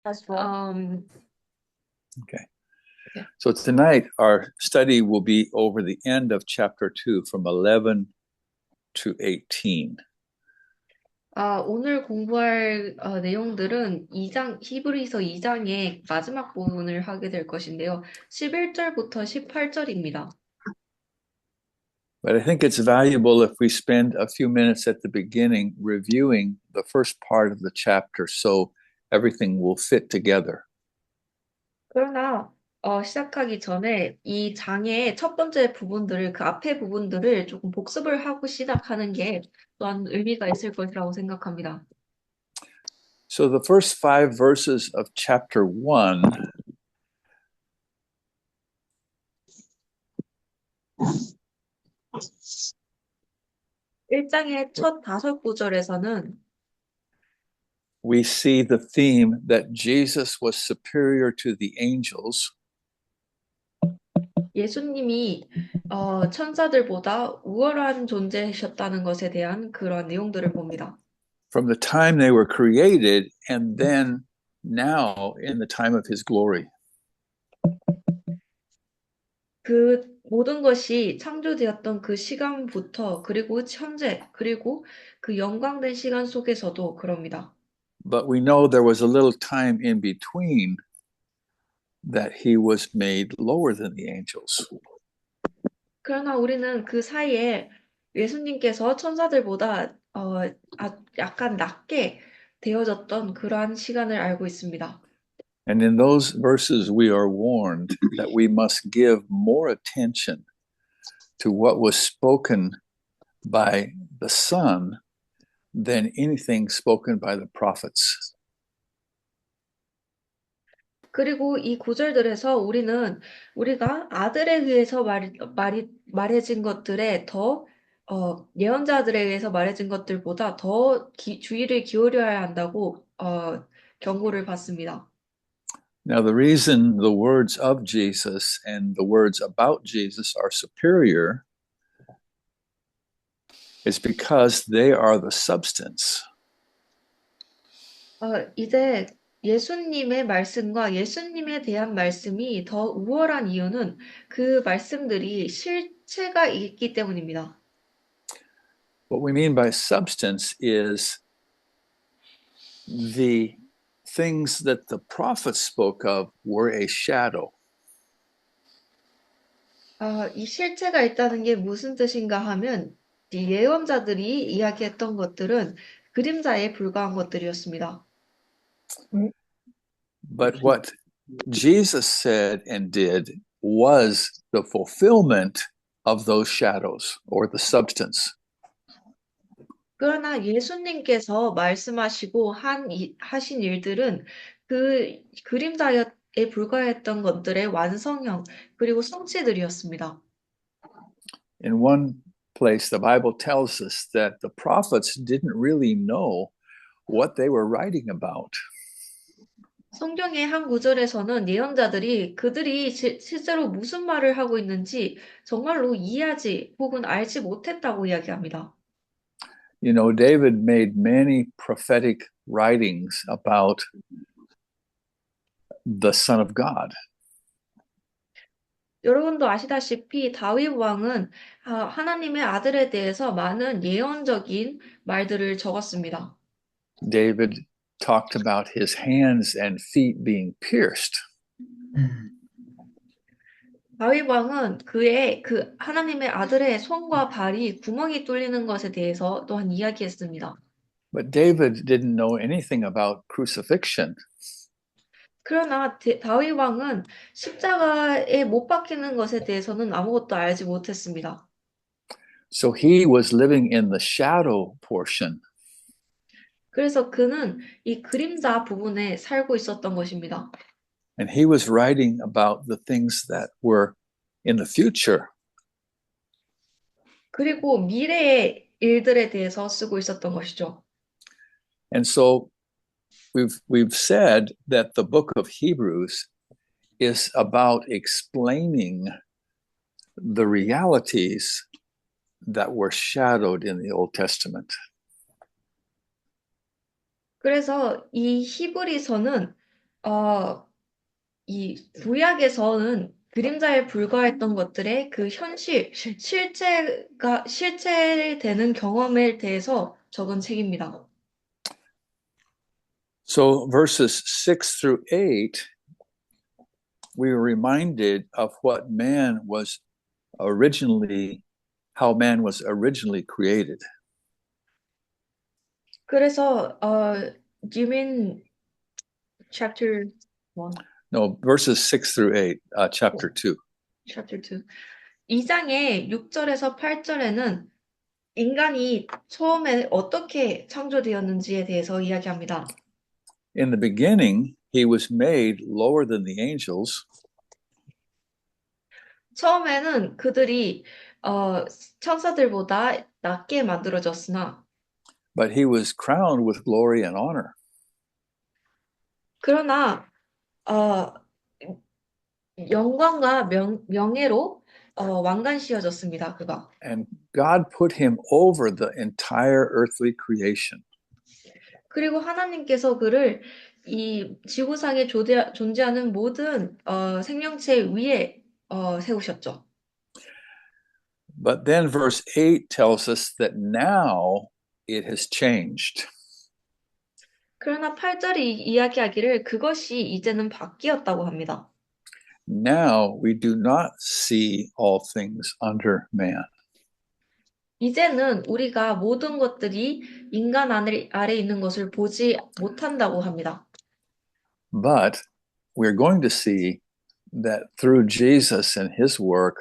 That's right. Okay. Okay. So tonight our study will be over the end of chapter 2 from 11 to 18. 오늘 공부할 내용들은 히브리서 2장의 마지막 부분을 하게 될 것인데요. 11절부터 18절입니다. But I think it's valuable if we spend a few minutes at the beginning reviewing the first part of the chapter so everything will fit together. 그러나 시작하기 전에 이 장의 첫 번째 부분들을, 그 앞에 부분들을 조금 복습을 하고 시작하는 게 또한 의미가 있을 것이라고 생각합니다. So the first 5 verses of chapter 1 1장의 첫 5구절에서는 we see the theme that Jesus was superior to the angels. 예수님이 천사들보다 우월한 존재이셨다는 것에 대한 그런 내용들을 봅니다. From the time they were created and then now in the time of his glory. 그 모든 것이 창조되었던 그 시간부터 그리고 현재 그리고 그 영광된 시간 속에서도 그럽니다. But we know there was a little time in between that he was made lower than the angels. 그러나 우리는 그 사이에 예수님께서 천사들보다 약간 낮게 되어졌던 그러한 시간을 알고 있습니다. And in those verses, we are warned that we must give more attention to what was spoken by the Son than anything spoken by the prophets. 그리고 이 구절들에서 우리가 아들에 의해서 말해진 것들에 더 예언자들에 의해서 말해진 것들보다 더 주의를 기울여야 한다고 경고를 받습니다. Now, the reason the words of Jesus and the words about Jesus are superior is because they are the substance. 이제 예수님의 말씀과 예수님에 대한 말씀이 더 우월한 이유는 그 말씀들이 실체가 있기 때문입니다. What we mean by substance is the things that the prophets spoke of were a shadow. 이 실체가 있다는 게 무슨 뜻인가 하면 이 예언자들이 이야기했던 것들은 그림자에 불과한 것들이었습니다. But what Jesus said and did was the fulfillment of those shadows or the substance. 그러나 예수님께서 말씀하시고 하신 일들은 그 그림자에 불과했던 것들의 완성형 그리고 성취들이었습니다. In one place, the Bible tells us that the prophets didn't really know what they were writing about. 성경의 한 구절에서는 예언자들이 그들이 실제로 무슨 말을 하고 있는지 정말로 이해하지 혹은 알지 못했다고 이야기합니다. You know, David made many prophetic writings about the Son of God. 여러분도 아시다시피 다윗 왕은 하나님의 아들에 대해서 많은 예언적인 말들을 적었습니다. David talked about his hands and feet being pierced. 다윗 왕은 그의 그 하나님의 아들의 손과 발이 구멍이 뚫리는 것에 대해서 또한 이야기했습니다. But David didn't know anything about crucifixion. 그러나 다윗 왕은 십자가에 못 박히는 것에 대해서는 아무것도 알지 못했습니다. So he was living in the shadow portion. 그래서 그는 이 그림자 부분에 살고 있었던 것입니다. And he was writing about the things that were in the future. 그리고 미래의 일들에 대해서 쓰고 있었던 것이죠. And so we've said that the book of Hebrews is about explaining the realities that were shadowed in the Old Testament. 그래서 이 히브리서는 어, 이 구약에서는 그림자에 불과했던 것들의 그 실체되는 경험에 대해서 적은 책입니다. So verses 6 through 8, we were reminded of how man was originally created. 그래서, you mean chapter 1, No, verses 6 through 8, chapter 2. chapter 2. 2장의 6절에서 8절에는 인간이 처음에 어떻게 창조되었는지에 대해서 이야기합니다. In the beginning, he was made lower than the angels, 처음에는 그들이 천사들보다 낮게 만들어졌으나 but he was crowned with glory and honor. 그러나 어, 영광과 명예로 왕관 씌워졌습니다. 그가. And God put him over the entire earthly creation. 그리고 하나님께서 그를 이 지구상에 존재하는 모든 생명체 위에 세우셨죠. But then verse 8 tells us that now it has changed. 그러나 8절이 이야기하기를 그것이 이제는 바뀌었다고 합니다. Now we do not see all things under man. 이제는 우리가 모든 것들이 인간 아래 있는 것을 보지 못한다고 합니다. But we're going to see that through Jesus and his work,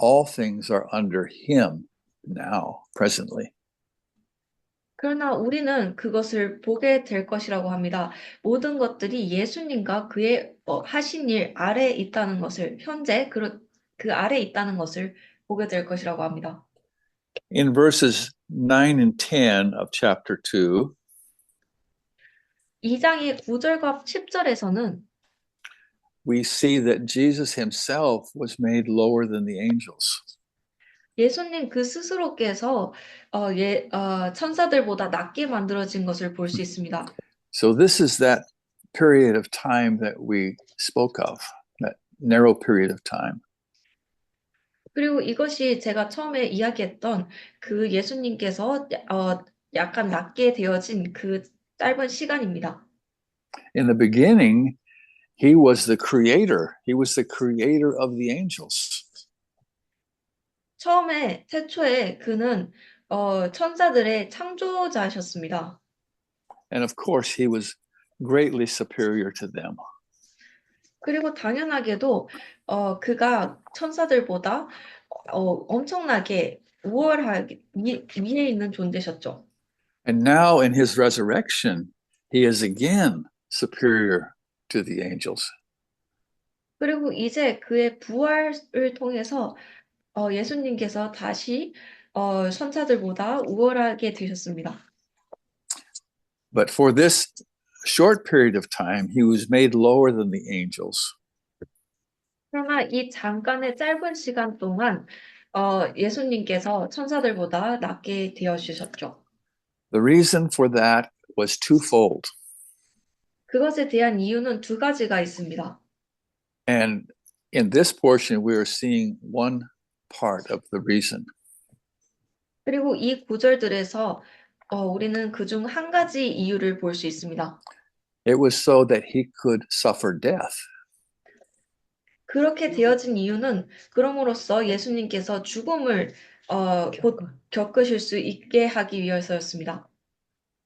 all things are under him now, presently. 그러나 우리는 그것을 보게 될 것이라고 합니다. 모든 것들이 예수님과 그의 하신 일 아래에 있다는 것을, 현재 그 아래에 있다는 것을 보게 될 것이라고 합니다. In verses 9 and 10 of chapter 2, 2장의 9절과 10절에서는 we see that Jesus himself was made lower than the angels. 예수님 그 스스로께서 천사들보다 낮게 만들어진 것을 볼 수 있습니다. So this is that period of time that we spoke of, that narrow period of time. 그리고 이것이 제가 처음에 이야기했던 그 예수님께서 약간 낮게 되어진 그 짧은 시간입니다. In the beginning, he was the creator. He was the creator of the angels. 처음에 태초에 그는 천사들의 창조자셨습니다. And of course, he was greatly superior to them. 그리고 당연하게도 그가 천사들보다 엄청나게 우월하게 위에 있는 존재셨죠. And now in his resurrection, he is again superior to the angels. 그리고 이제 그의 부활을 통해서 예수님께서 다시 천사들보다 우월하게 되셨습니다. But for this short period of time, he was made lower than the angels. 그러나 이 잠깐의 짧은 시간 동안 예수님께서 천사들보다 낮게 되어주셨죠. The reason for that was twofold. 그것에 대한 이유는 두 가지가 있습니다. And in this portion, we are seeing one part of the reason. 그리고 이 구절들에서 우리는 그중 한 가지 이유를 볼 수 있습니다. It was so that he could suffer death. 그렇게 되어진 이유는 그럼으로써 예수님께서 죽음을 곧 겪으실 수 있게 하기 위해서였습니다.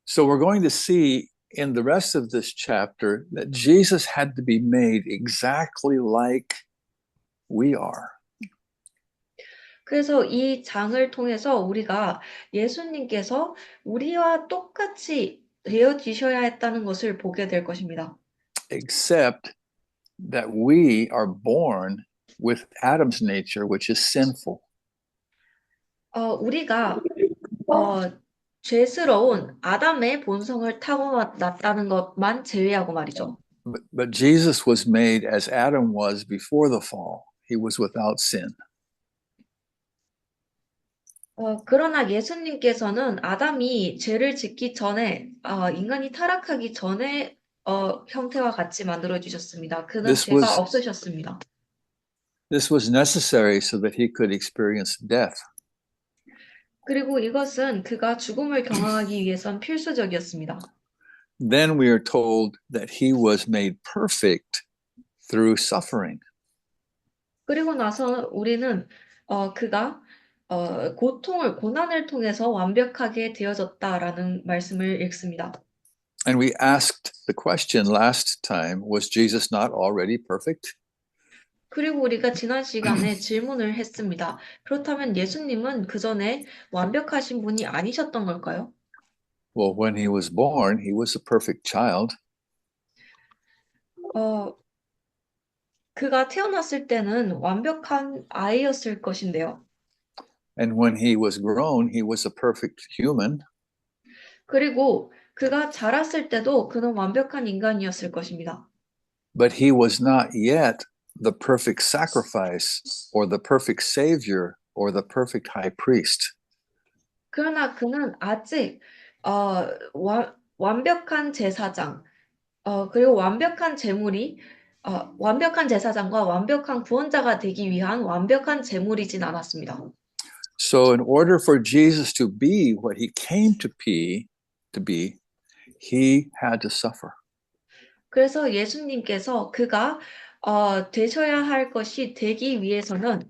So we're going to see in the rest of this chapter that Jesus had to be made exactly like we are. 그래서 이 장을 통해서 우리가 예수님께서 우리와 똑같이 되어지셔야 했다는 것을 보게 될 것입니다. Except that we are born with Adam's nature, which is sinful. 우리가 죄스러운 아담의 본성을 타고났다는 것만 제외하고 말이죠. But Jesus was made as Adam was before the fall. He was without sin. 그러나 예수님께서는 아담이 죄를 짓기 전에, 인간이 타락하기 전에 형태와 같이 만들어 주셨습니다. 그는 This 죄가 was 없으셨습니다. this was necessary so that he could experience death. 그리고 이것은 그가 죽음을 경험하기 위해선 필수적이었습니다. Then we are told that he was made perfect through suffering. 그리고 나서 우리는 그가 고난을 통해서 완벽하게 되어졌다라는 말씀을 읽습니다. And we asked the question last time, was Jesus not already perfect? 그리고 우리가 지난 시간에 질문을 했습니다. 그렇다면 예수님은 그 전에 완벽하신 분이 아니셨던 걸까요? Well, when he was born, he was a perfect child. 어, 그가 태어났을 때는 완벽한 아이였을 것인데요. And when he was grown, he was a perfect human. 그리고 그가 자랐을 때도 그는 완벽한 인간이었을 것입니다. But he was not yet the perfect sacrifice or the perfect savior or the perfect high priest. 그러나 그는 아직 완벽한 제사장, 그리고 완벽한 제사장과 완벽한 구원자가 되기 위한 완벽한 제물이진 않았습니다. So in order for Jesus to be what he came to be, he had to suffer. 그래서 예수님께서 그가 되셔야 할 것이 되기 위해서는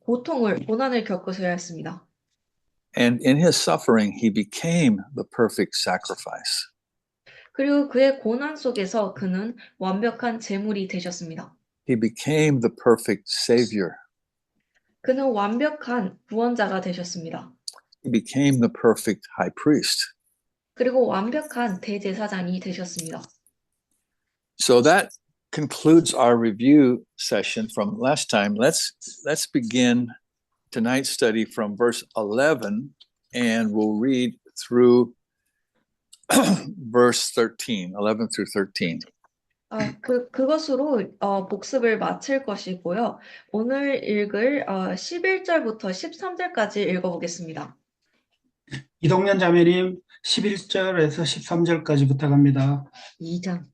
고난을 겪으셔야 했습니다. And in his suffering, he became the perfect sacrifice. 그리고 그의 고난 속에서 그는 완벽한 제물이 되셨습니다. He became the perfect savior. 그는 완벽한 구원자가 되셨습니다. He became the perfect high priest. 그리고 완벽한 대제사장이 되셨습니다. So that concludes our review session from last time. Let's begin tonight's study from verse 11 and we'll read through verse 13, 11 through 13. 그것으로 복습을 마칠 것이고요. 오늘 읽을 11절부터 13절까지 읽어보겠습니다. 이동현 자매님 11절에서 13절까지 부탁합니다. 2장.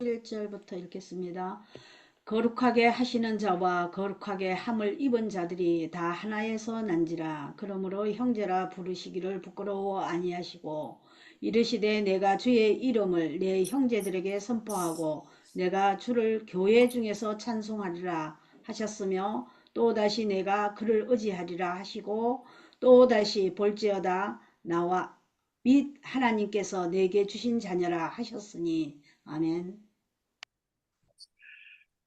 1절부터 읽겠습니다. 거룩하게 하시는 자와 거룩하게 함을 입은 자들이 다 하나에서 난지라. 그러므로 형제라 부르시기를 부끄러워 아니하시고 이르시되 내가 주의 이름을 내 형제들에게 선포하고 내가 주를 교회 중에서 찬송하리라 하셨으며 또다시 내가 그를 의지하리라 하시고 또다시 볼지어다 나와 및 하나님께서 내게 주신 자녀라 하셨으니 아멘.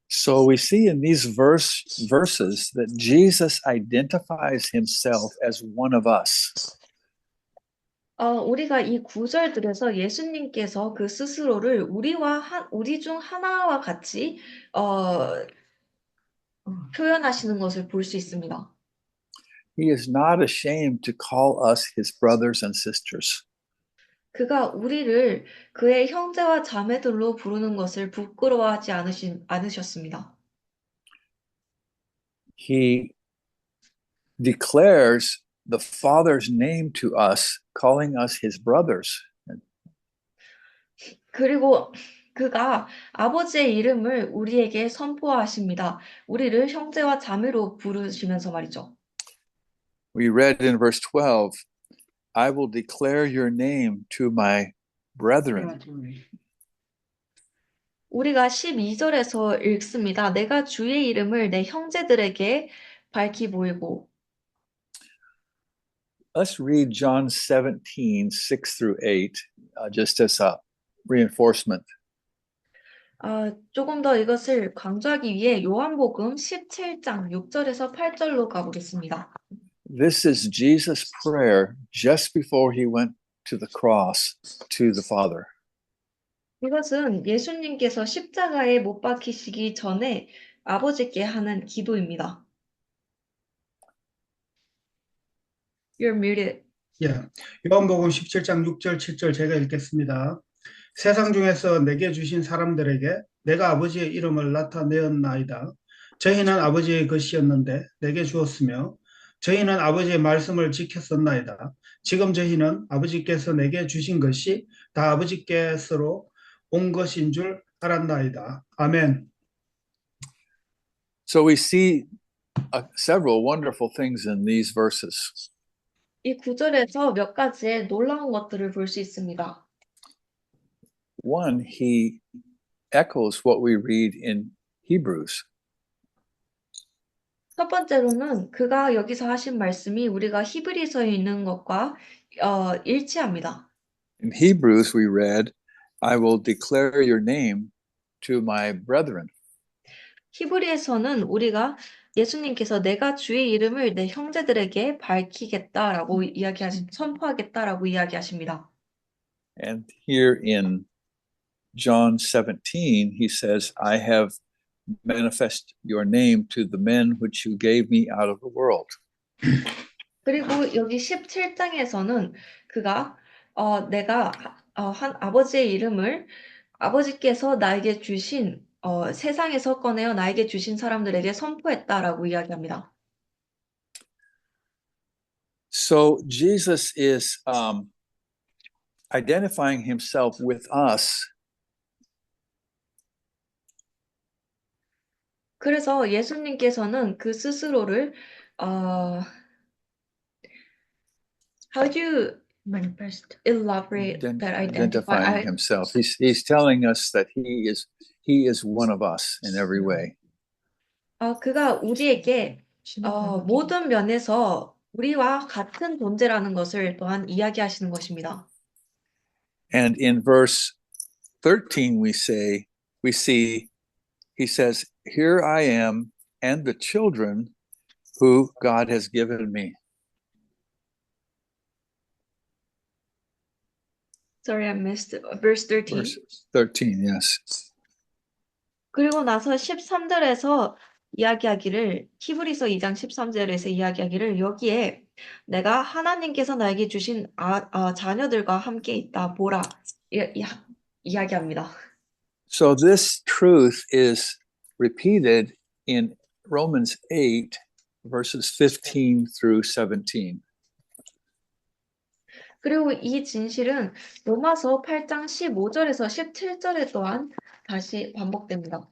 So we see in these verses that Jesus identifies himself as one of us. 우리가 이 구절들에서 예수님께서 그 스스로를 우리 중 하나와 같이 표현하시는 것을 볼 수 있습니다. He is not ashamed to call us his brothers and sisters. 그가 우리를 그의 형제와 자매들로 부르는 것을 부끄러워하지 않으셨습니다. He declares the Father's name to us, calling us his brothers. 그리고 그가 아버지의 이름을 우리에게 선포하십니다. 우리를 형제와 자매로 부르시면서 말이죠. We read in verse 12, I will declare your name to my brethren. 우리가 12절에서 읽습니다. 내가 주의 이름을 내 형제들에게 밝히 보이고. Let's read John 17, 6 through 8, just as a reinforcement. 조금 더 이것을 강조하기 위해 요한복음 17장 6절에서 8절로 가보겠습니다. This is Jesus' prayer just before he went to the cross to the Father. 이것은 예수님께서 십자가에 못 박히시기 전에 아버지께 하는 기도입니다. You're muted. 예, 요한복음 17장 6절 7절 제가 읽겠습니다. 세상 중에서 내게 주신 사람들에게 내가 아버지의 이름을 나타내었나이다. 저희는 아버지의 것이었는데 내게 주었으며 저희는 아버지의 말씀을 지켰었나이다. 지금 저희는 아버지께서 내게 주신 것이 다 아버지께서로 온 것인 줄 알았나이다. 아멘. So we see several wonderful things in these verses. 이 구절에서 몇 가지의 놀라운 것들을 볼 수 있습니다. One, he echoes what we read in Hebrews. 첫 번째로는 그가 여기서 하신 말씀이 우리가 히브리서에 있는 것과 일치합니다. In Hebrews, we read, I will declare your name to my brethren. 히브리에서는 우리가 예수님께서 내가 주의 이름을 내 형제들에게 밝히겠다라고 선포하겠다라고 이야기하십니다. And here in John 17, he says, I have manifest your name to the men which you gave me out of the world. 그리고 여기 17장에서는 그가 내가 한 아버지의 이름을 아버지께서 나에게 주신 세상에서 꺼내어 나에게 주신 사람들에게 선포했다라고 이야기합니다. So Jesus is identifying himself with us 그래서 예수님께서는 그 스스로를 how do you elaborate that identifying himself. He's telling us that he is one of us in every way. 그가 우리에게 모든 면에서 우리와 같은 존재라는 것을 또한 이야기하시는 것입니다. And in verse 13 we see he says, here I am and the children who God has given me. Sorry, I missed verse 13. Verse 13, yes. 그리고 나서 13절에서 이야기하기를 히브리서 2장 13절에서 이야기하기를 여기에 내가 하나님께서 나에게 주신 자녀들과 함께 있다 보라 이야기합니다. So this truth is repeated in Romans 8 verses 15 through 17. 그리고 이 진실은 로마서 8장 15절에서 17절에 또한 다시 반복됩니다.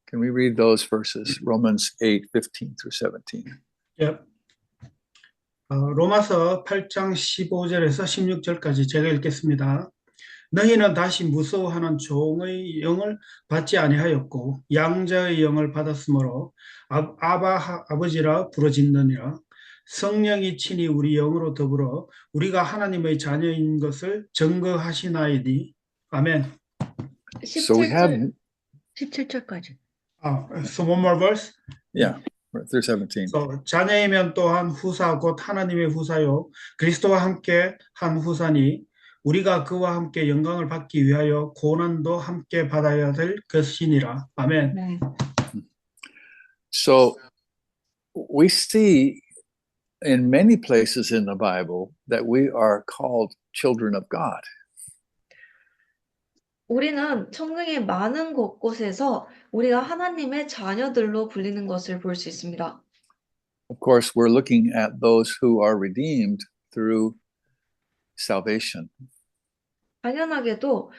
Can we read those verses? Romans 8, 15 through 17. 예. 로마서 8장 15절에서 16절까지 제가 읽겠습니다. 너희는 다시 무서워하는 종의 영을 받지 아니하였고 양자의 영을 받았으므로 아버지라 부르짖느니라. 성령이 친히 우리 영으로 더불어 우리가 하나님의 자녀인 것을 증거하시나이니. 아멘. So we have 17절까지. So one more verse. yeah, through 17. So, 자녀이면 또한 후사 곧 하나님의 후사요 그리스도와 함께 한 후사니 우리가 그와 함께 영광을 받기 위하여 고난도 함께 받아야 될 것이니라. 아멘. 네. So we see in many places in the Bible that we are called children of God. 우리는 성경의 많은 곳곳에서 우리가 하나님의 자녀들로 불리는 것을 볼 수 있습니다. Of course, we're looking at those who are redeemed through salvation. 당연하게도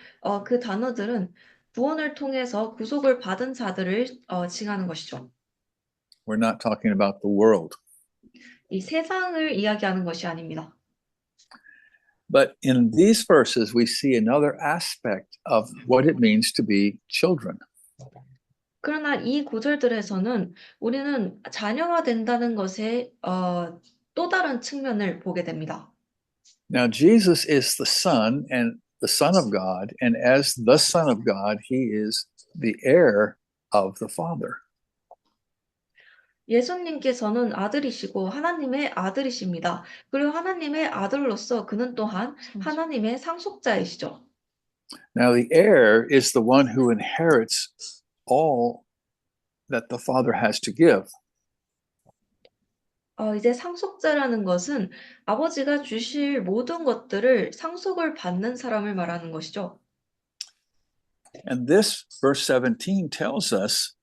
그 단어들은 구원을 통해서 구속을 받은 자들을 칭하는 것이죠. We're not talking about the world. 이 세상을 이야기하는 것이 아닙니다. But in these verses, we see another aspect of what it means to be children. 그러나 이 구절들에서는 우리는 자녀가 된다는 것의 또 다른 측면을 보게 됩니다. Now, Jesus is the Son and the Son of God, and as the Son of God, he is the heir of the Father. 예수님께서는 아들이시고 하나님의 아들이십니다. 그리고 하나님의 아들로서 그는 또한 하나님의 상속자이시죠. Now, the heir is the one who inherits all that the Father has to give. 이제 상속자라는 것은 아버지가 주실 모든 것들을 상속을 받는 사람을 말하는 것이죠. And this verse 17 tells us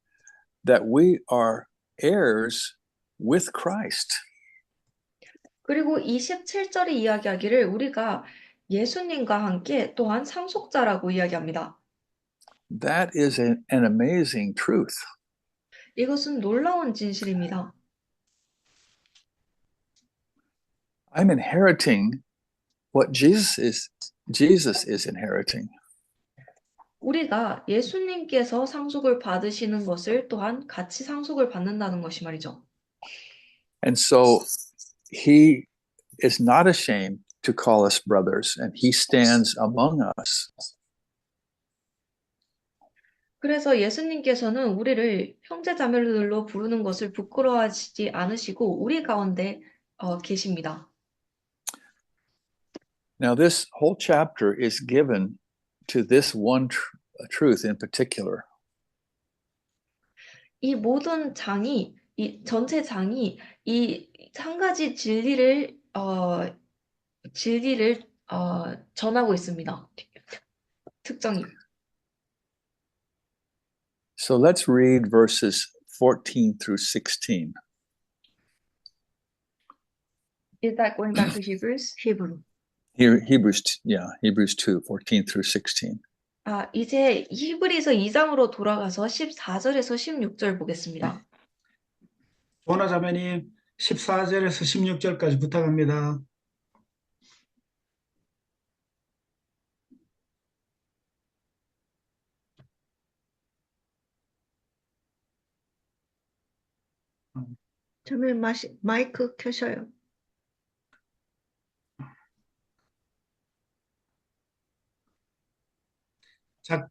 that we are heirs with Christ. 그리고 27절이 이야기하기를 우리가 예수님과 함께 또한 상속자라고 이야기합니다. That is an amazing truth. 이것은 놀라운 진실입니다. I'm inheriting what Jesus is inheriting. 우리가 예수님께서 상속을 받으시는 것을 또한 같이 상속을 받는다는 것이 말이죠. And so he is not ashamed to call us brothers, and he stands among us. 그래서 예수님께서는 우리를 형제자매들로 부르는 것을 부끄러워하시지 않으시고 우리 가운데 계십니다. Now, this whole chapter is given to this one truth in particular. 이 모든 장이, 이 전체 장이 이 한 가지 진리를 전하고 있습니다. 특정이. So let's read verses 14 through 16. Is that going back to Hebrews? Hebrew. Here, Hebrews 2, 14 through 16. 이제 히브리서 2장으로 돌아가서 14절에서 16절 보겠습니다. 조나 자매님 14절에서 16절까지 부탁합니다. 저는 마이크 켜셔요.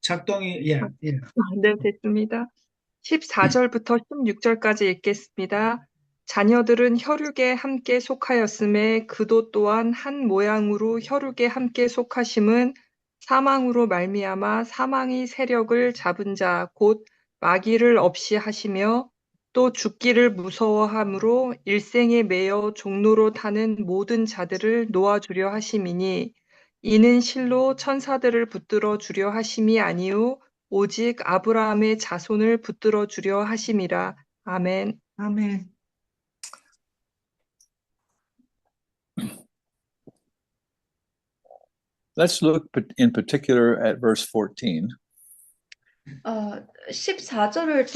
작동이 예. 네, 됐습니다. 14절부터 16절까지 읽겠습니다. 자녀들은 혈육에 함께 속하였음에 그도 또한 한 모양으로 혈육에 함께 속하심은 사망으로 말미암아 사망의 세력을 잡은 자 곧 마귀를 없이 하시며 또 죽기를 무서워함으로 일생에 매여 종로로 타는 모든 자들을 놓아주려 하심이니 이는 실로 천사들을 붙들어 주려 하심이 아니요 오직 아브라함의 자손을 붙들어 주려 하심이라. 아멘. 아멘. Let's look in particular at verse 14. 14절을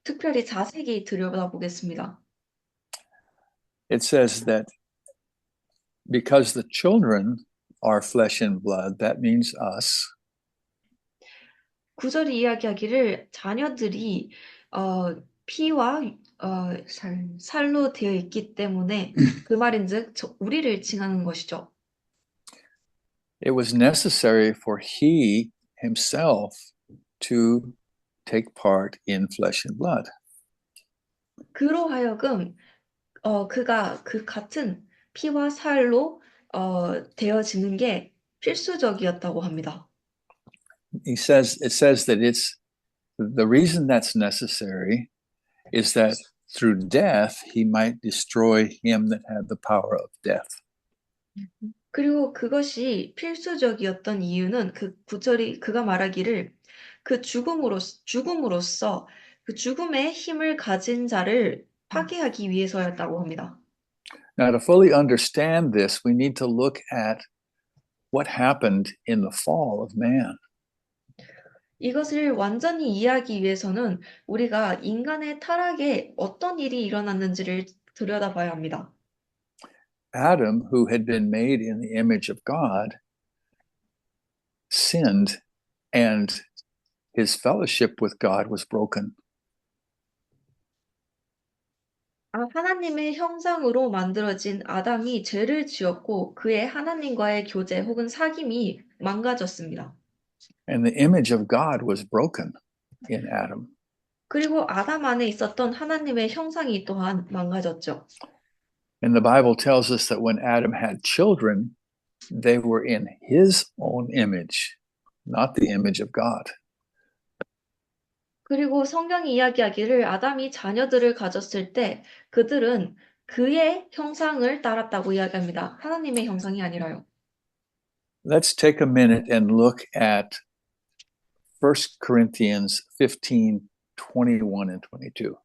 특별히 자세히 들여다보겠습니다. It says that because the children are flesh and blood, that means us. 9절이 이야기하기를 자녀들이 피와 살로 되어 있기 때문에 그 말인즉 우리를 칭하는 것이죠. It was necessary for he himself to take part in flesh and blood. 그로 하여금 그가 그 같은 피와 살로 되어지는 게 필수적이었다고 합니다. It says that it's the reason that's necessary is that through death he might destroy him that had the power of death. 그리고 그것이 필수적이었던 이유는 그 구절이 그가 말하기를 그 죽음으로써 그 죽음의 힘을 가진 자를 파괴하기 위해서였다고 합니다. Now, to fully understand this, we need to look at what happened in the fall of man. 이것을 완전히 이해하기 위해서는 우리가 인간의 타락에 어떤 일이 일어났는지를 들여다봐야 합니다. Adam, who had been made in the image of God, sinned, and his fellowship with God was broken. 하나님의 형상으로 만들어진 아담이 죄를 지었고 그의 하나님과의 교제 혹은 사귐이 망가졌습니다. And the image of God was broken in Adam. 그리고 아담 안에 있었던 하나님의 형상이 또한 망가졌죠. And the Bible tells us that when Adam had children, they were in his own image, not the image of God. 그리고 성경이 이야기하기를 아담이 자녀들을 가졌을 때 그들은 그의 형상을 따랐다고 이야기합니다. 하나님의 형상이 아니라요. Let's take a minute and look at 1 Corinthians 15, 21 and 22.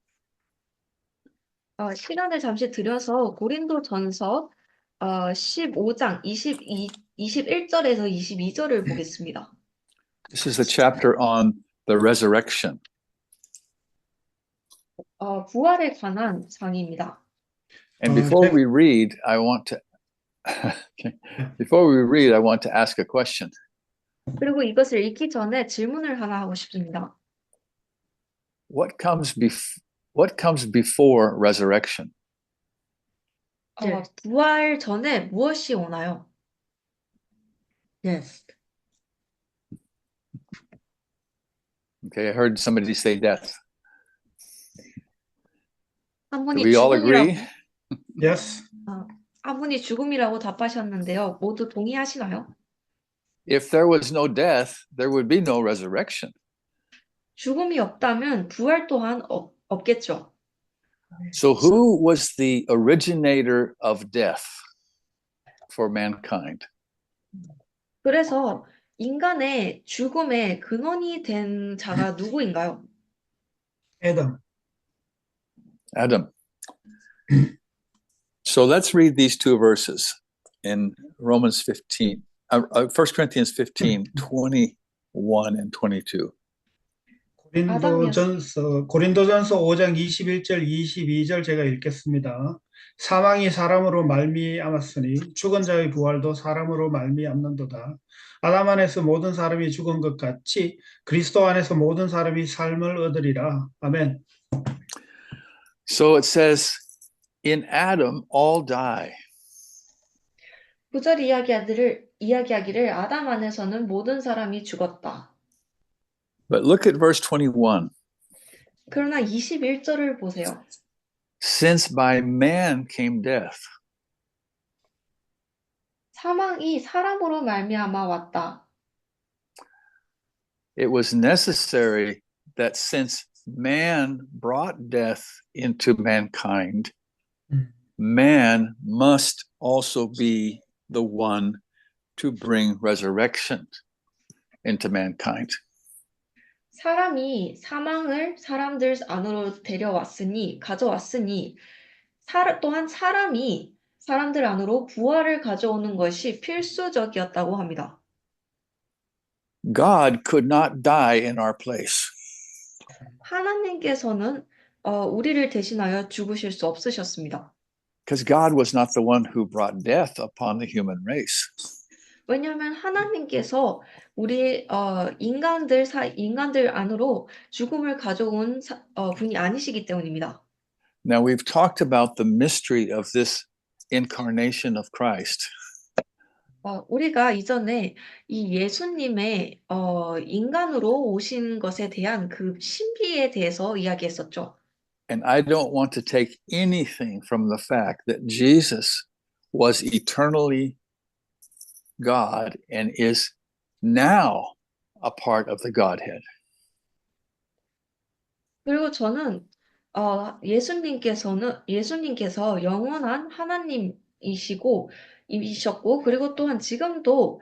시간을 잠시 들여서 고린도전서 15장 21절에서 22절을 보겠습니다. This is the chapter on the resurrection. 부활에 관한 장입니다. And before we read, I want to I want to ask a question. 그리고 이것을 읽기 전에 질문을 하나 하고 싶습니다. What comes before resurrection? 부활 전에 무엇이 오나요? Yes. Okay, I heard somebody say death. 한 Do 분이 we all agree? 죽음이라고, Yes. 한 분이 죽음이라고 답하셨는데요. 모두 동의하시나요? If there was no death, there would be no resurrection. 죽음이 없다면 부활 또한 없겠죠. So who was the originator of death for mankind? 그래서 인간의 죽음의 근원이 된 자가 누구인가요? Adam. Adam. So let's read these two verses in Romans 15, 1 Corinthians 15, 21 and 22. 고린도전서 5장 21절 22절 제가 읽겠습니다. 사망이 사람으로 말미암았으니 죽은 자의 부활도 사람으로 말미암는도다. 아담 안에서 모든 사람이 죽은 것 같이 그리스도 안에서 모든 사람이 삶을 얻으리라. 아멘. So it says, in Adam, all die. 9절 이야기하기를 아담 안에서는 모든 사람이 죽었다. But look at verse 21. 그러나 21절을 보세요. Since by man came death. 사망이 사람으로 말미암아 왔다. It was necessary that since man brought death into mankind, man must also be the one to bring resurrection into mankind. 사람이 사망을 사람들 안으로 가져왔으니 또한 사람이 사람들 안으로 부활을 가져오는 것이 필수적이었다고 합니다. God could not die in our place. 하나님께서는 우리를 대신하여 죽으실 수 없으셨습니다. Because God was not the one who brought death upon the human race. 왜냐하면 하나님께서 우리 인간들 안으로 죽음을 가져온 분이 아니시기 때문입니다. Now we've talked about the mystery of this incarnation of Christ. 우리가 이전에 이 예수님의 인간으로 오신 것에 대한 그 신비에 대해서 이야기했었죠. And I don't want to take anything from the fact that Jesus was eternally God and is now a part of the Godhead. 그리고 저는 예수님께서 영원한 하나님이셨고 그리고 또한 지금도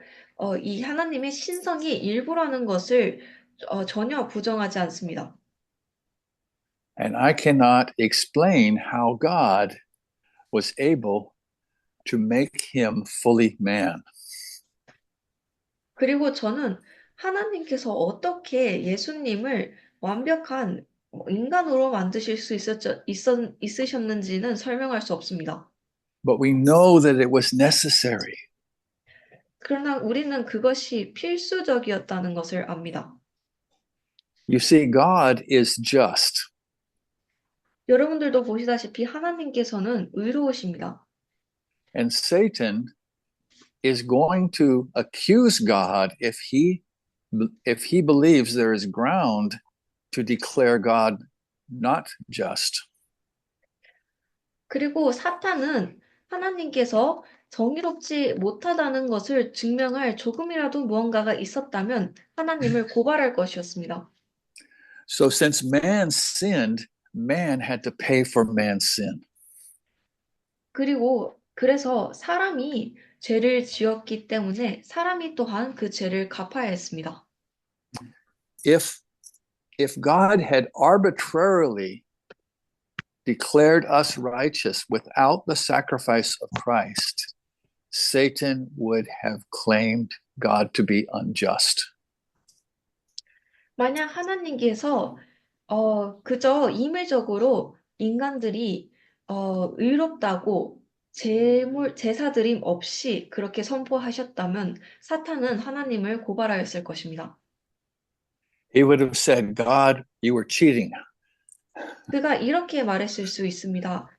이 하나님의 신성이 일부라는 것을 전혀 부정하지 않습니다. And I cannot explain how God was able to make him fully man. 그리고 저는 하나님께서 어떻게 예수님을 완벽한 인간으로 만드실 수 있으셨는지는 설명할 수 없습니다. But we know that it was necessary. 그러나 우리는 그것이 필수적이었다는 것을 압니다. You see, God is just. 여러분들도 보시다시피 하나님께서는 의로우십니다. And Satan is going to accuse God if he believes there is ground to declare God not just. 그리고 사탄은 하나님께서 정의롭지 못하다는 것을 증명할 조금이라도 무언가가 있었다면 하나님을 고발할 것이었습니다. So since man sinned, man had to pay for man's sin. 그래서 사람이 죄를 지었기 때문에 사람이 또한 그 죄를 갚아야 했습니다. If God had arbitrarily declared us righteous without the sacrifice of Christ, Satan would have claimed God to be unjust. 만약 하나님께서 그저 임의적으로 인간들이 의롭다고 제사드림 없이 그렇게 선포하셨다면 사탄은 하나님을 고발하였을 것입니다. He would have said, God, you were cheating. 그가 이렇게 말했을 수 있습니다.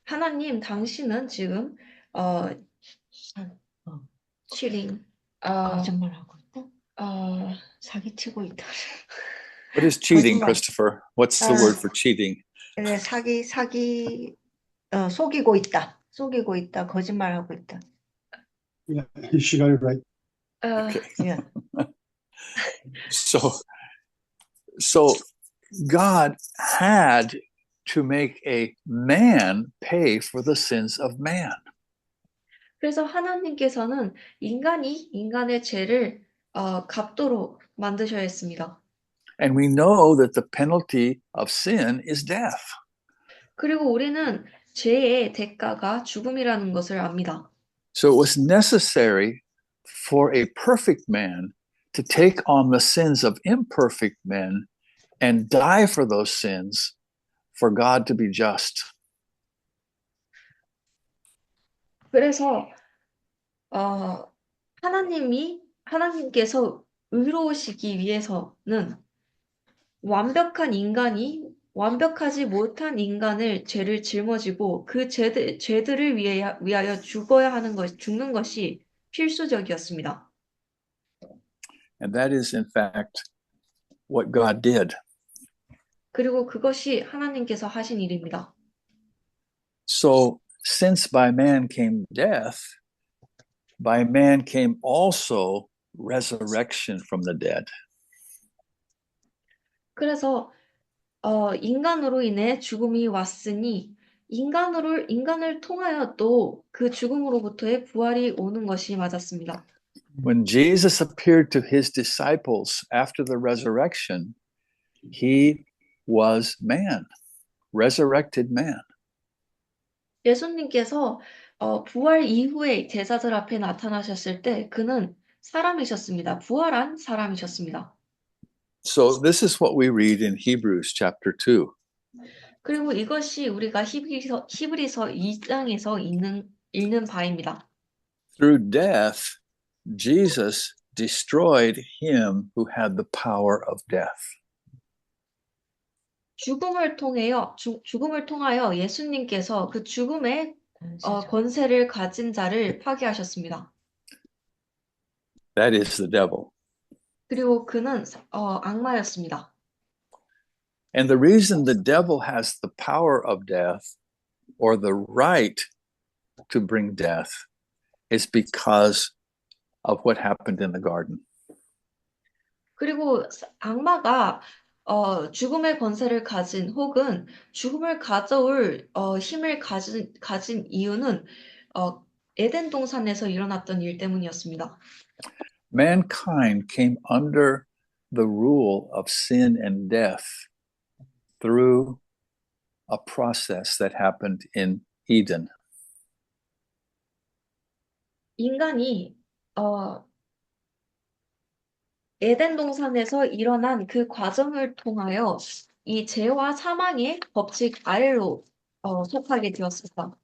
하나님, 당신은 지금 cheating, 거짓말하고 있다. 사기치고 있다. What is cheating, 거짓말. Christopher? What's the word for cheating? 네, 속이고 있다. 속이고 있다. 거짓말하고 있다. Yeah, she got it right. 예. So God had to make a man pay for the sins of man. 그래서 하나님께서는 인간이 인간의 죄를 갚도록 만드셔야 했습니다. And we know that the penalty of sin is death. 그리고 우리는 죄의 대가가 죽음이라는 것을 압니다. So it was necessary for a perfect man to take on the sins of imperfect men and die for those sins for God to be just. 그래서 하나님께서 의로우시기 위해서는 완벽하지 못한 인간을 죄를 짊어지고 그 죄들을 위하여 죽는 것이 필수적이었습니다. And that is, in fact, what God did. 그리고 그것이 하나님께서 하신 일입니다. So, since by man came death, by man came also resurrection from the dead. 그래서 인간으로 인해 죽음이 왔으니 인간을 통하여 또 그 죽음으로부터의 부활이 오는 것이 맞았습니다. When Jesus appeared to his disciples after the resurrection, he was man, resurrected man. 예수님께서 부활 이후에 제자들 앞에 나타나셨을 때 그는 사람이셨습니다. 부활한 사람이셨습니다. So this is what we read in Hebrews chapter 2. 그리고 이것이 우리가 히브리서 2장에서 읽는 바입니다. Through death, Jesus destroyed him who had the power of death. 죽음을 통하여 예수님께서 그 죽음의 권세를 가진 자를 파괴하셨습니다. That is the devil. 그리고 그는 악마였습니다. And the reason the devil has the power of death or the right to bring death is because of what happened in the garden. 그리고 악마가 죽음의 권세를 가진 혹은 죽음을 가져올 힘을 가진 이유는 에덴 동산에서 일어났던 일 때문이었습니다. Mankind came under the rule of sin and death through a process that happened in Eden. 인간이 에덴 동산에서 일어난 그 과정을 통하여 이 죄와 사망의 법칙 아래로 속하게 되었습니다.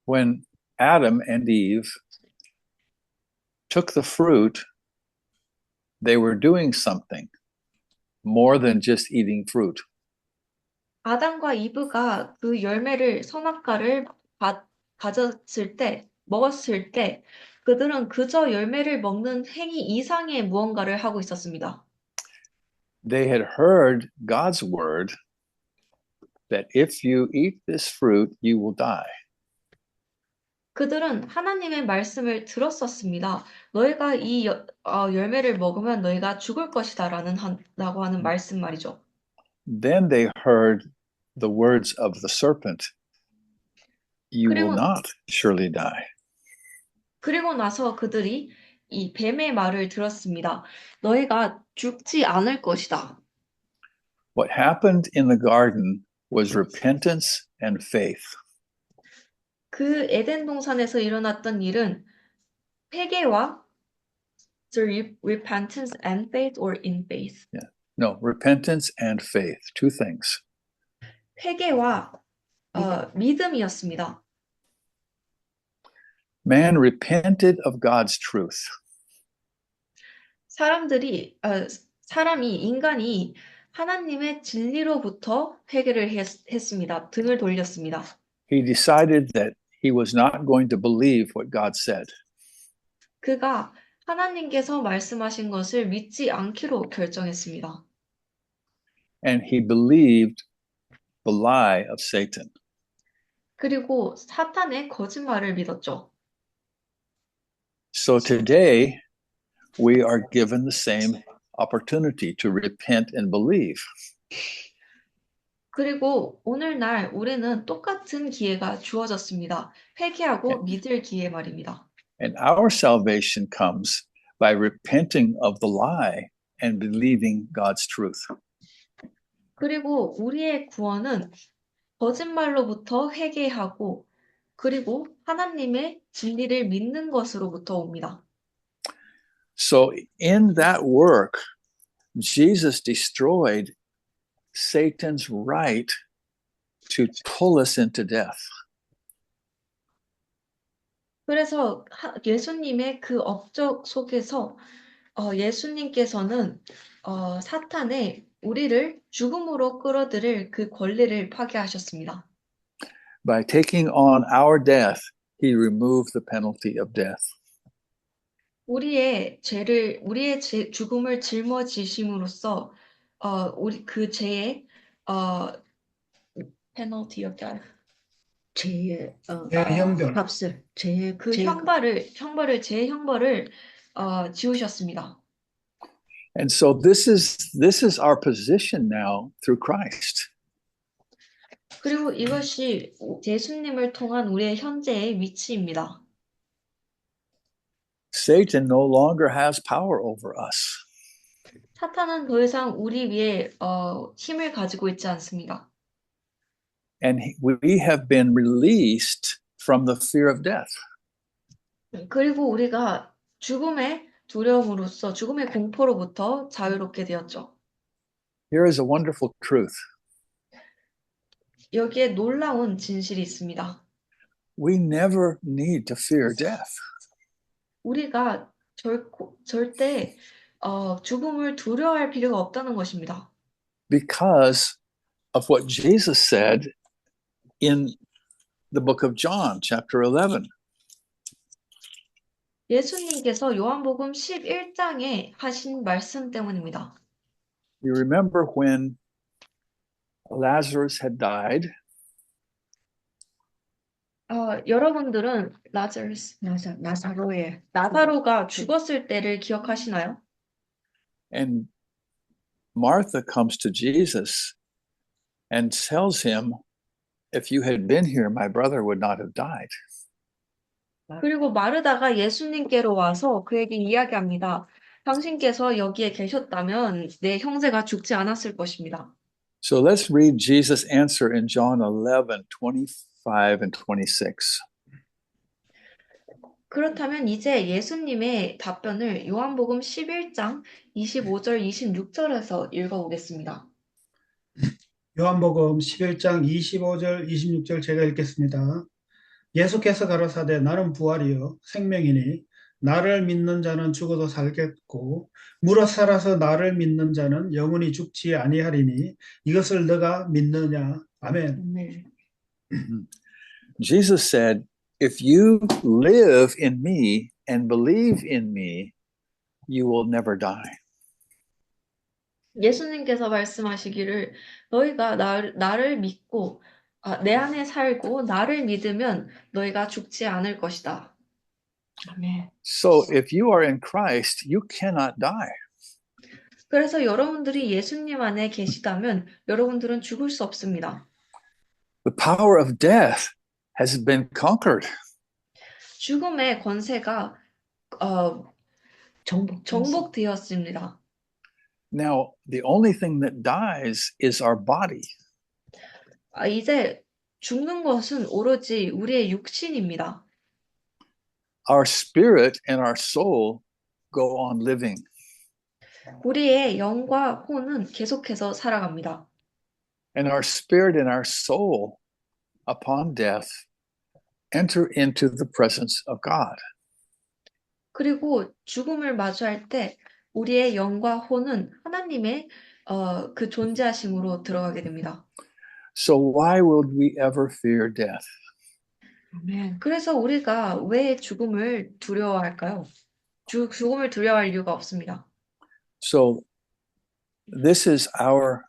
When Adam and Eve took the fruit, they were doing something more than just eating fruit. 아담과 이브가 그 선악과를 먹었을 때 그들은 그저 열매를 먹는 행위 이상의 무언가를 하고 있었습니다. They had heard God's word that if you eat this fruit, you will die. 그들은 하나님의 말씀을 들었었습니다. 너희가 이 열매를 먹으면 너희가 죽을 것이다 라고 하는 말씀 말이죠. Then they heard the words of the serpent. You will not surely die. 그리고 나서 그들이 이 뱀의 말을 들었습니다. 너희가 죽지 않을 것이다. What happened in the garden was repentance and faith. 그 에덴 동산에서 일어났던 일은 회개와 repentance and faith or in faith. No, repentance and faith, two things. 회개와 믿음이었습니다. Man repented of God's truth. 인간이 하나님의 진리로부터 회개를 했습니다. 등을 돌렸습니다. He decided that he was not going to believe what God said. 그가 하나님께서 말씀하신 것을 믿지 않기로 결정했습니다. And he believed the lie of Satan. 그리고 사탄의 거짓말을 믿었죠. So today, we are given the same opportunity to repent and believe. 그리고 오늘날 우리는 똑같은 기회가 주어졌습니다. 회개하고 믿을 기회 말입니다. And our salvation comes by repenting of the lie and believing God's truth. 그리고 우리의 구원은 거짓말로부터 회개하고 그리고 하나님의 진리를 믿는 것으로부터 옵니다. So in that work, Jesus destroyed Satan's right to pull us into death. 그래서 예수님의 그 업적 속에서 예수님께서는 사탄의 우리를 죽음으로 끌어들일 그 권리를 파괴하셨습니다. By taking on our death, he removed the penalty of death. 우리의 죽음을 짊어지심으로써 우리 그 죄의 penalty of death 죄의 형벌. 값을 죄의 그 죄의 죄의 형벌을 지우셨습니다. And so this is our position now through Christ. 그리고 이것이 예수님을 통한 우리의 현재의 위치입니다. Satan no longer has power over us. 사탄은 더 이상 우리 위에 힘을 가지고 있지 않습니다. And we have been released from the fear of death. 그리고 우리가 죽음의 두려움으로써 죽음의 공포로부터 자유롭게 되었죠. Here is a wonderful truth. 여기에 놀라운 진실이 있습니다. We never need to fear death. 우리가 절대 죽음을 두려워할 필요가 없다는 것입니다. Because of what Jesus said in the book of John, chapter 11. 예수님께서 요한복음 11장에 하신 말씀 때문입니다. You remember when Lazarus had died, 여러분들은 나사로의 나사로가 죽었을 때를 기억하시나요? and Martha comes to Jesus and tells him, if you had been here, my brother would not have died. 그리고 마르다가 예수님께로 와서 그에게 이야기합니다. 당신께서 여기에 계셨다면 내 형제가 죽지 않았을 것입니다. So let's read Jesus' answer in John 11:25 and 26. 그렇다면 이제 예수님의 답변을 요한복음 11장 25절, 26절에서 읽어보겠습니다. 요한복음 11장 25절, 26절 제가 읽겠습니다. 예수께서 가라사대 나는 부활이요 생명이니 나를 믿는 자는 죽어도 살겠고 무릇 살아서 나를 믿는 자는 영원히 죽지 아니하리니 이것을 너가 믿느냐. 아멘. 네. Jesus said, if you live in me and believe in me, you will never die. 예수님께서 말씀하시기를 너희가 나를 믿고 내 안에 살고 나를 믿으면 너희가 죽지 않을 것이다. 아멘. So if you are in Christ, you cannot die. 그래서 여러분들이 예수님 안에 계시다면 여러분들은 죽을 수 없습니다. The power of death has been conquered. 죽음의 권세가 정복되었습니다. Now, the only thing that dies is our body. 이제 죽는 것은 오로지 우리의 육신입니다. Our spirit and our soul go on living. 우리의 영과 혼은 계속해서 살아갑니다. And our spirit and our soul, upon death, enter into the presence of God. 그리고 죽음을 마주할 때 우리의 영과 혼은 하나님의 그 존재하심으로 들어가게 됩니다. So why would we ever fear death? 아멘. 그래서 우리가 왜 죽음을 두려워할까요? 죽음을 두려워할 이유가 없습니다. So this is our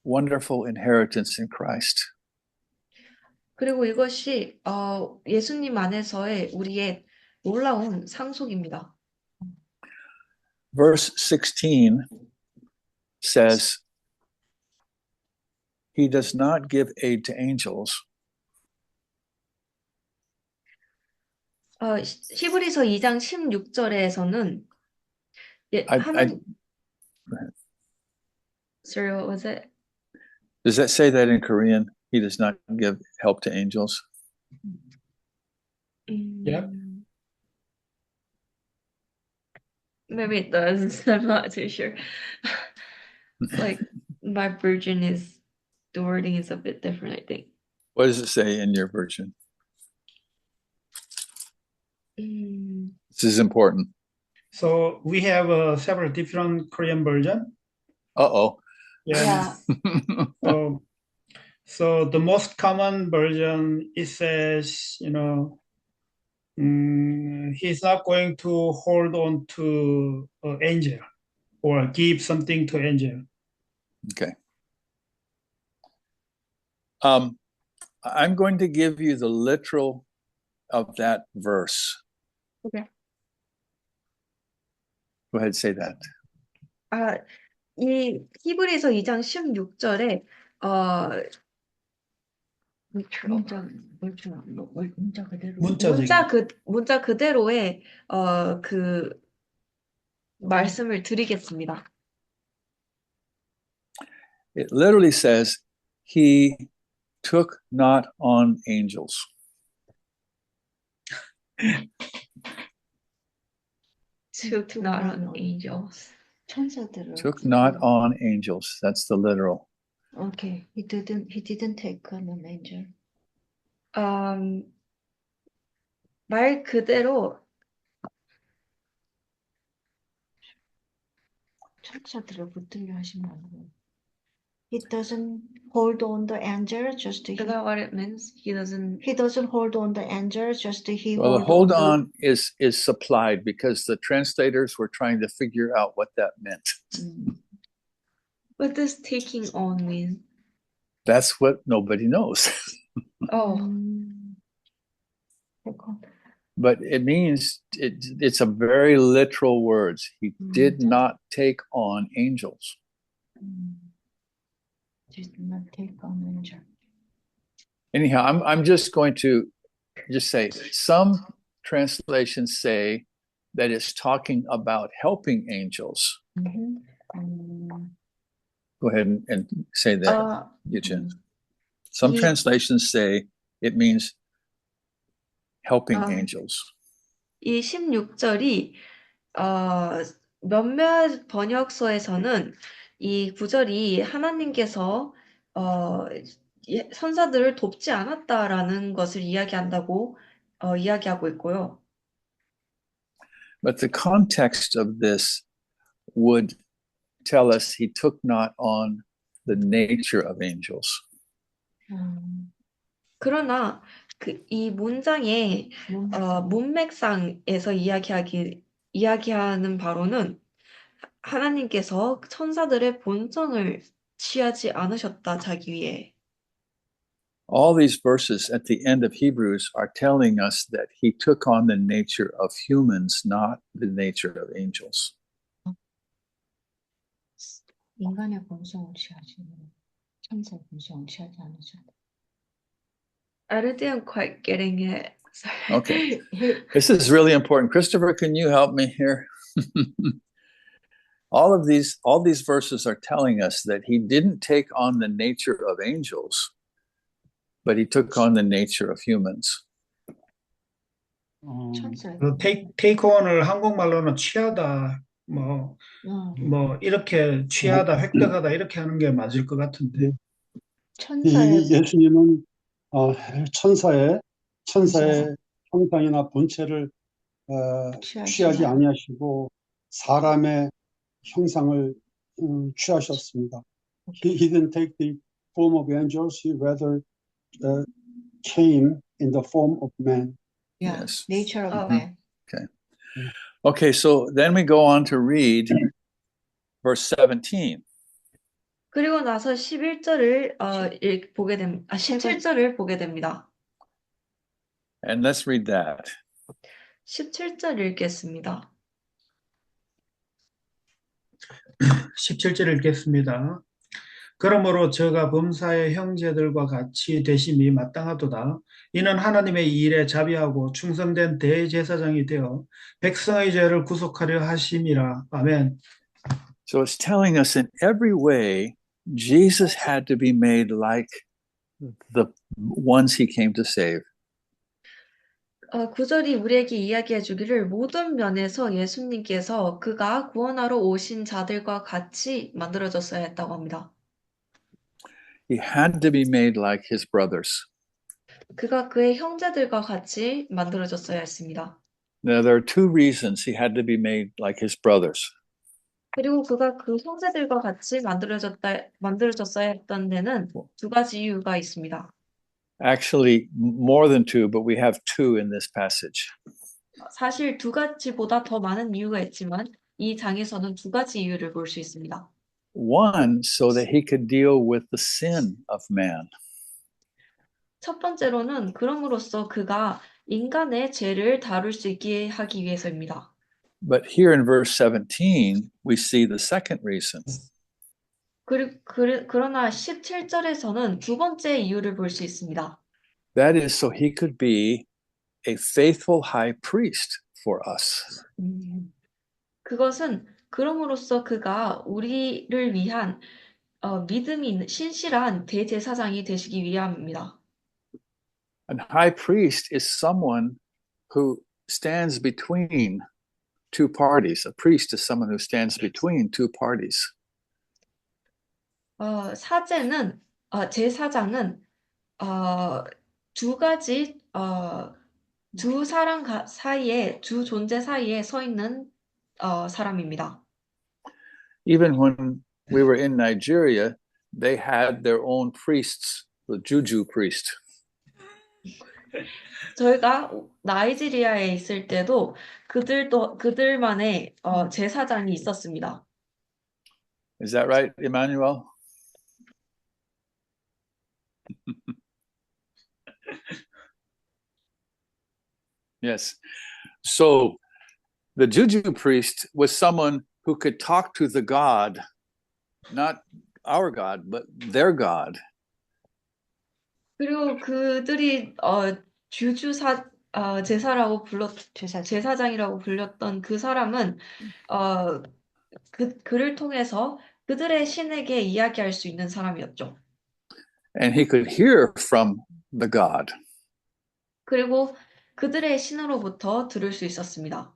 wonderful inheritance in Christ. 그리고 이것이 예수님 안에서의 우리의 놀라운 상속입니다. Verse 16 says, He does not give aid to angels, 히브리서 2장 16절에서는 I- Sorry, what was it? does that say that in Korean? He does not give help to angels? Yep. Maybe it does. I'm not too sure. It's like my version is the wording is a bit different, I think. What does it say in your version? This is important. So we have several different Korean version. Uh-oh. Yeah. So the most common version, it says, he's not going to hold on to angel or give something to angel. Okay. I'm going to give you the literal of that verse. Okay. Go ahead, say that. 이 히브리서 2장 16절에 문자 그대로. 문자적인. 문자 그대로의 그 말씀을 드리겠습니다. It literally says, He took not on angels. Took not on angels. 천사들을. Took not on angels. That's the literal. Okay. He didn't take on an angel. 말 그대로 천사들을 붙들려 하시면 안 돼요. He doesn't hold on the angel, just Is that what it means? He doesn't. he doesn't hold on the angel, just he Well, the hold hold on on is supplied because the translators were trying to figure out what that meant. What does taking on mean? That's what nobody knows. Oh, But it means it's a very literal words. He did not take on angels. did not take on angel. Anyhow, I'm just going to just say some translations say that it's talking about helping angels. Go ahead and say that, Yujin. Some 이- translations say it means helping 아. angels. 이 16절이 몇몇 번역서에서는 이 구절이 하나님께서 선사들을 돕지 않았다라는 것을 이야기한다고 이야기하고 있고요. But the context of this would tell us he took not on the nature of angels. 그러나 이 문장의 문맥상에서 이야기하는 바로는 하나님께서 천사들의 본성을 취하지 않으셨다 자기 위에. All these verses at the end of Hebrews are telling us that he took on the nature of humans, not the nature of angels. 인간의 본성을 취하시는 천사의 본성을 취하지 않으셨다. I don't think I'm quite getting it. Sorry. Okay. This is really important. Christopher, can you help me here? All these verses are telling us that he didn't take on the nature of angels, but he took on the nature of humans. 천사요. 그 take on을 한국말로는 취하다, 이렇게 취하다, 획득하다 이렇게 하는 게 맞을 것 같은데. 천사요. 예수님은 천사의 천사. 형상이나 본체를 취하지 아니하시고 사람의 형상을 취하셨습니다. He didn't take the form of angels. He rather came in the form of man. Yeah. Yes. Nature of 어. man. Okay, so then we go on to read verse 17. 그리고 나서 11절을 보게 17절을 보게 됩니다. And let's read that. 17절 읽겠습니다. 17절 읽겠습니다. 그러므로 저가 범사의 형제들과 같이 되심이 마땅하도다. 이는 하나님의 일에 자비하고 충성된 대제사장이 되어 백성의 죄를 구속하려 하심이라. 아멘. So it's telling us in every way, Jesus had to be made like the ones he came to save. 구절이 우리에게 이야기해 주기를 모든 면에서 예수님께서 그가 구원하러 오신 자들과 같이 만들어졌어야 했다고 합니다. He had to be made like his brothers. 그가 그의 형제들과 같이 만들어졌어야 했습니다. Now, there are two reasons he had to be made like his brothers. 그리고 그가 그 형제들과 같이 만들어졌어야 했던 데는 두 가지 이유가 있습니다. Actually, more than two, but we have two in this passage. 사실 두 가지보다 더 많은 이유가 있지만 이 장에서는 두 가지 이유를 볼 수 있습니다. One, so that he could deal with the sin of man. 첫 번째로는 그럼으로써 그가 인간의 죄를 다룰 수 있게 하기 위해서입니다. But here in verse 17, we see the second reason. 그러나 17절에서는 두 번째 이유를 볼 수 있습니다. That is so he could be a faithful high priest for us. 그것은 그럼으로써 그가 우리를 위한 믿음이 있는 신실한 대제사장이 되시기 위함입니다. An high priest is someone who stands between two parties. A priest is someone who stands between two parties. 제사장은 두 가지 두 사람 사이에 두 존재 사이에 서 있는 사람입니다. Even when we were in Nigeria, they had their own priests, the juju priest. 저희가 나이지리아에 있을 때도 그들만의 제사장이 있었습니다. Is that right, Emmanuel? Yes. So the juju priest was someone who could talk to the God, not our God, but their God. 그리고 그들이 제사장이라고 불렸던 그 사람은 그를 통해서 그들의 신에게 이야기할 수 있는 사람이었죠. And he could hear from the God. 그리고 그들의 신으로부터 들을 수 있었습니다.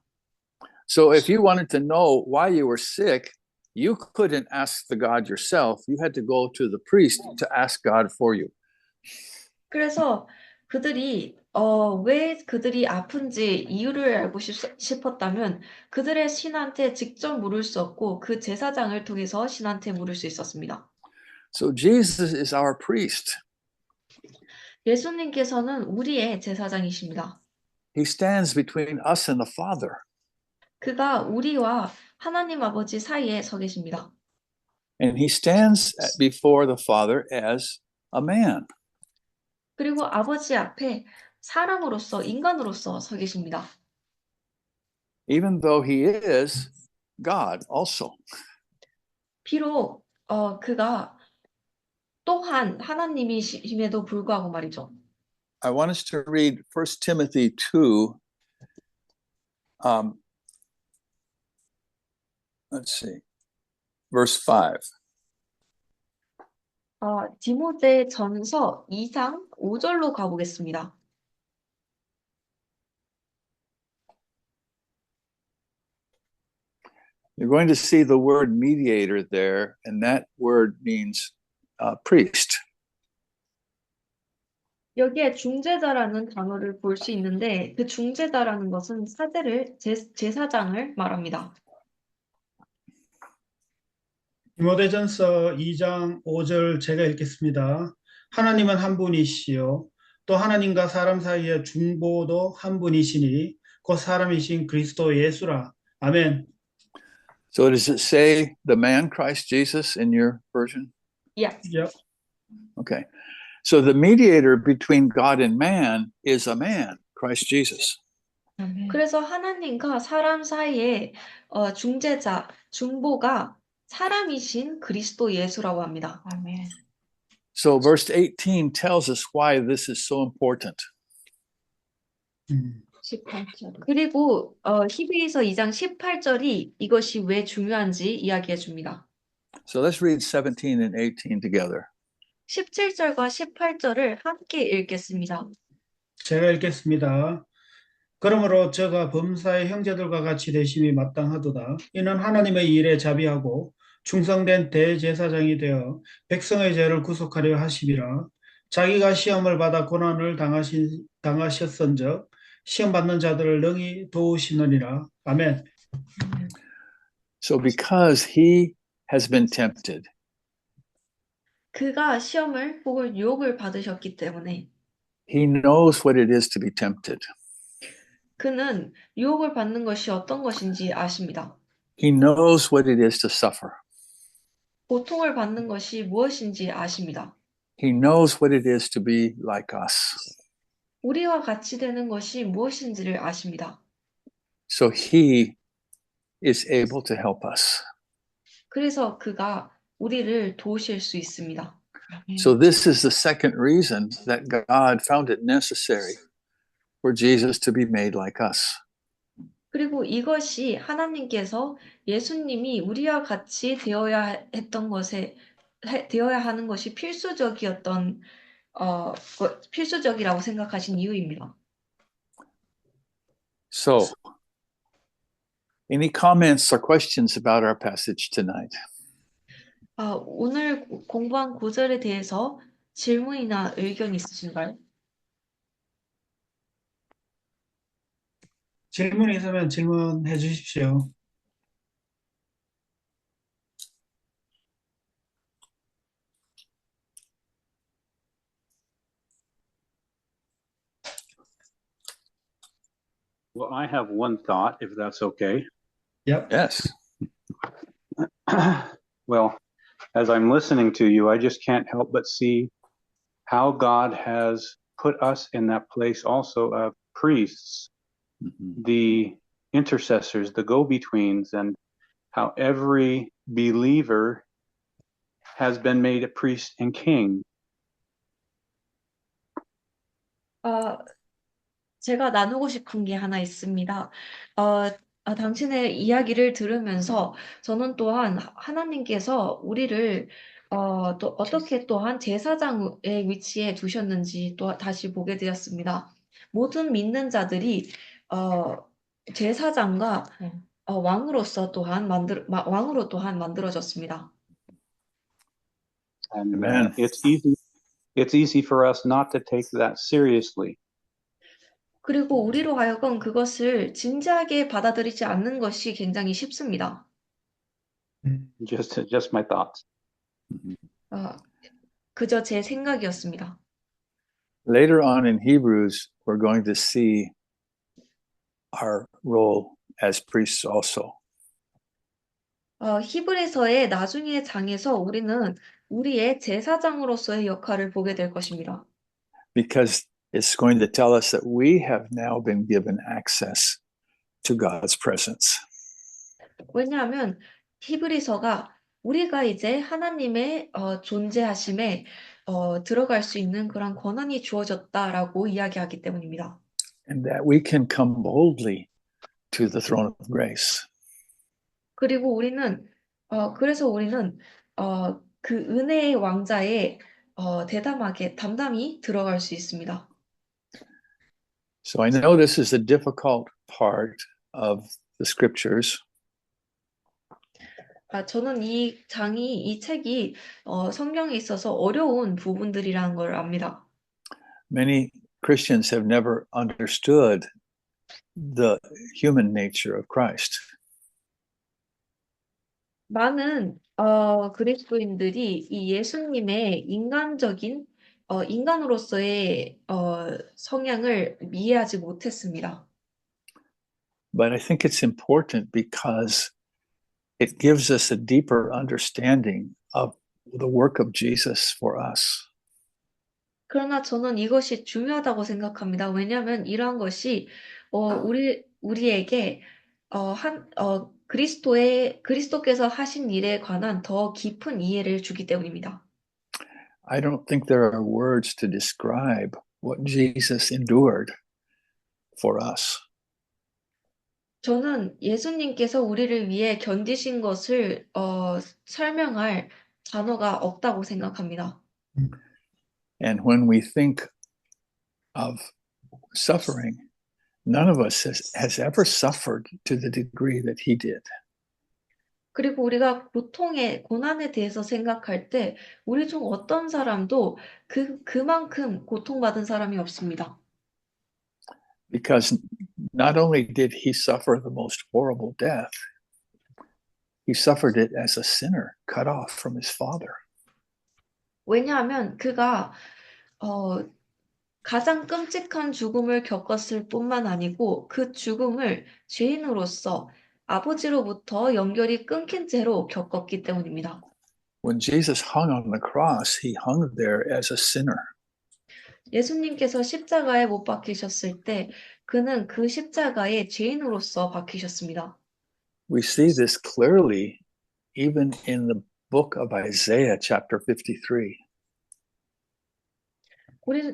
So if you wanted to know why you were sick, you couldn't ask the God yourself. You had to go to the priest to ask God for you. 그래서 그들이 왜 그들이 아픈지 이유를 알고 싶었다면 그들의 신한테 직접 물을 수 없고 그 제사장을 통해서 신한테 물을 수 있었습니다. So Jesus is our priest. 예수님께서는 우리의 제사장이십니다. He stands between us and the Father. 그가 우리와 하나님 아버지 사이에 서 계십니다. And he stands before the Father as a man. 그리고 아버지 앞에 사람으로서 인간으로서 서 계십니다. Even though he is God also. 비록 그가 또한 하나님이심에도 불구하고 말이죠. I want us to read 1 Timothy 2. Let's see. Verse 5. 디모데 전서 2장 5절로 가보겠습니다. You're going to see the word mediator there, and that word means priest. 여기에 중재자라는 단어를 볼 수 있는데 그 중재자라는 것은 제사장을 말합니다. 디모데전서 2장 5절 제가 읽겠습니다. 하나님은 한 분이시요 또 하나님과 사람 사이의 중보도 한 분이시니 곧 사람이신 그리스도 예수라. 아멘. So does it say the man Christ Jesus in your version? Yes. Yep. Okay. So the mediator between God and man is a man, Christ Jesus. 그래서 하나님과 사람 사이의 중재자, 중보가 사람이신 그리스도 예수라고 합니다. 아멘. So verse 18 tells us why this is so important. 18절. 그리고 히브리서 2장 18절이 이것이 왜 중요한지 이야기해 줍니다. So let's read 17 and 18 together. 17절과 18절을 함께 읽겠습니다. 제가 읽겠습니다. 그러므로 저가 범사의 형제들과 같이 되심이 마땅하도다. 이는 하나님의 일에 자비하고 충성된 대제사장이 되어 백성의 죄를 구속하려 하심이라. 자기가 시험을 받아 고난을 당하셨은즉 시험 받는 자들을 능히 도우시느니라. 아멘. So because he has been tempted, 그가 시험을 혹은 유혹을 받으셨기 때문에 he knows what it is to be tempted. 그는 유혹을 받는 것이 어떤 것인지 아십니다. He knows what it is to suffer. 고통을 받는 것이 무엇인지 아십니다. He knows what it is to be like us. 우리와 같이 되는 것이 무엇인지를 아십니다. So he is able to help us. 그래서 그가 우리를 도우실 수 있습니다. So this is the second reason that God found it necessary for Jesus to be made like us. 그리고 이것이 하나님께서 예수님이 우리와 같이 되어야 하는 것이 필수적이라고 생각하신 이유입니다. So, any comments or questions about our passage tonight? 오늘 공부한 구절에 대해서 질문이나 의견 있으신가요? 질문 있으면 질문해 주십시오. Well, I have one thought, if that's okay. Yep. Yes. Well, as I'm listening to you, I just can't help but see how God has put us in that place also of priests, the intercessors, the go-betweens, and how every believer has been made a priest and king. 제가 나누고 싶은 게 하나 있습니다. 당신의 이야기를 들으면서 저는 또한 하나님께서 우리를 또 어떻게 또한 제사장의 위치에 두셨는지 또 다시 보게 되었습니다. 모든 믿는 자들이 제사장과 왕으로 또한 만들어졌습니다. And Amen. it's easy for us not to take that seriously. 그리고 우리로 하여금 그것을 진지하게 받아들이지 않는 것이 굉장히 쉽습니다. Just my thoughts. 그저 제 생각이었습니다. Later on in Hebrews, we're going to see our role as priests also. 히브리서의 나중의 장에서 우리는 우리의 제사장으로서의 역할을 보게 될 것입니다. Because it's going to tell us that we have now been given access to God's presence. 왜냐하면 히브리서가 우리가 이제 하나님의 존재하심에 들어갈 수 있는 그런 권한이 주어졌다라고 이야기하기 때문입니다. And that we can come boldly to the throne of grace. 그리고 그래서 우리는 그 은혜의 왕자에 담담히 들어갈 수 있습니다. So I know this is a difficult part of the scriptures, 저는 이 책이 성경에 있어서 어려운 부분들이라는 걸 압니다. many Christians have never understood the human nature of Christ. 많은 그리스도인들이 이 예수님의 인간으로서의 성향을 이해하지 못했습니다. But I think it's important because it gives us a deeper understanding of the work of Jesus for us. 그러나 저는 이것이 중요하다고 생각합니다. 왜냐하면 이러한 것이 우리에게 그리스도께서 하신 일에 관한 더 깊은 이해를 주기 때문입니다. I don't think there are words to describe what Jesus endured for us. 저는 예수님께서 우리를 위해 견디신 것을 설명할 단어가 없다고 생각합니다. And when we think of suffering, none of us has ever suffered to the degree that he did. 그리고 우리가 고난에 대해서 생각할 때 우리 중 어떤 사람도 그만큼 고통받은 사람이 없습니다. Because not only did he suffer the most horrible death, he suffered it as a sinner cut off from his father. 왜냐하면 그가 가장 끔찍한 죽음을 겪었을 뿐만 아니고 그 죽음을 죄인으로서 아버지로부터 연결이 끊긴 채로 겪었기 때문입니다. When Jesus hung on the cross, he hung there as a sinner. 예수님께서 십자가에 못 박히셨을 때 그는 그 십자가에 죄인으로서 박히셨습니다. We see this clearly even in the book of Isaiah, chapter 53.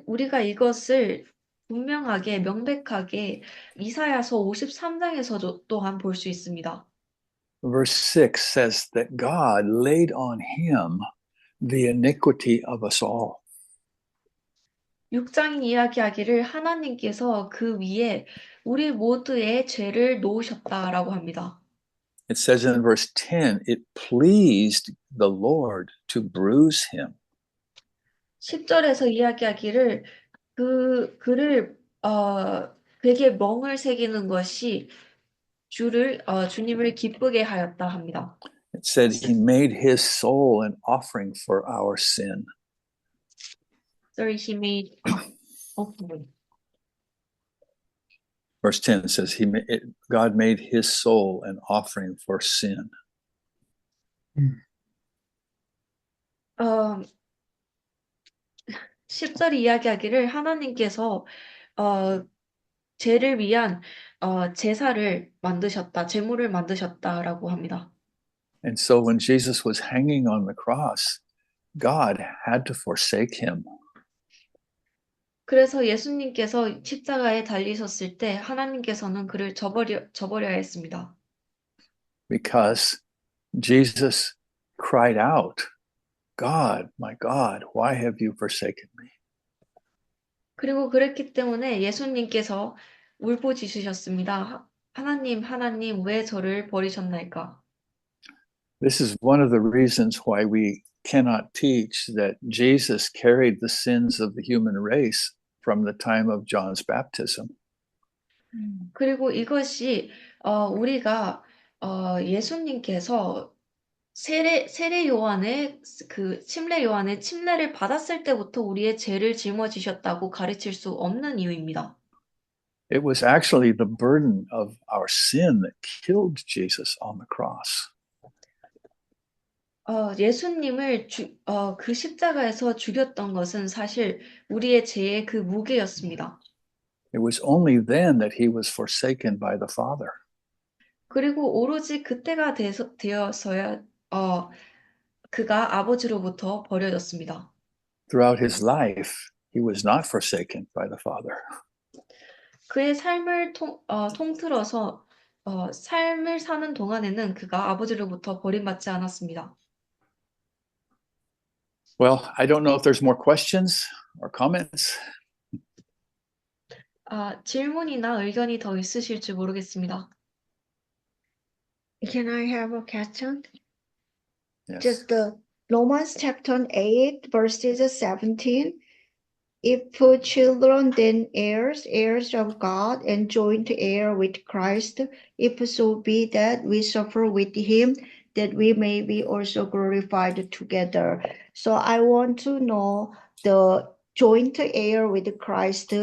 우리가 이것을 분명하게 명백하게 이사야서 53장에서도 또한 볼 수 있습니다. Verse 6 says that God laid on him the iniquity of us all. 6장이 이야기하기를 하나님께서 그 위에 우리 모두의 죄를 놓으셨다라고 합니다. It says in verse 10, it pleased the Lord to bruise him. 10절에서 이야기하기를 그에게 멍을 새기는 것이 주님을 기쁘게 하였다 합니다. It said he made his soul an offering for our sin. Sorry, he made. Verse 10 says God made his soul an offering for sin. 10절이 이야기하기를 하나님께서 죄를 위한 제물을 만드셨다라고 합니다. And so when Jesus was hanging on the cross, God had to forsake him. 그래서 예수님께서 십자가에 달리셨을 때 하나님께서는 그를 저버려야 했습니다. Because Jesus cried out, God, why have you forsaken me? 그리고 그랬기 때문에 예수님께서 울부짖으셨습니다. 하나님, 왜 저를 버리셨나이까? This is one of the reasons why we cannot teach that Jesus carried the sins of the human race from the time of John's baptism. 그리고 이것이 우리가 예수님께서 침례 요한의 침례를 받았을 때부터 우리의 죄를 짊어지셨다고 가르칠 수 없는 이유입니다. It was actually the burden of our sin that killed Jesus on the cross. 예수님을 그 십자가에서 죽였던 것은 사실 우리의 죄의 그 무게였습니다. It was only then that he was forsaken by the Father. 그리고 오로지 그때가 되어서야 그가 아버지로부터 버려졌습니다. Throughout his life, he was not forsaken by the Father. 그의 삶을 통틀어서 삶을 사는 동안에는 그가 아버지로부터 버림받지 않았습니다. Well, I don't know if there's more questions or comments. 질문이나 의견이 더 있으실지 모르겠습니다. Can I have a question? Yes. Just the Romans chapter 8, verses 17. If children, then heirs, heirs of God, and joint heir with Christ, if so be that we suffer with him, that we may be also glorified together. So I want to know the joint heir with Christ,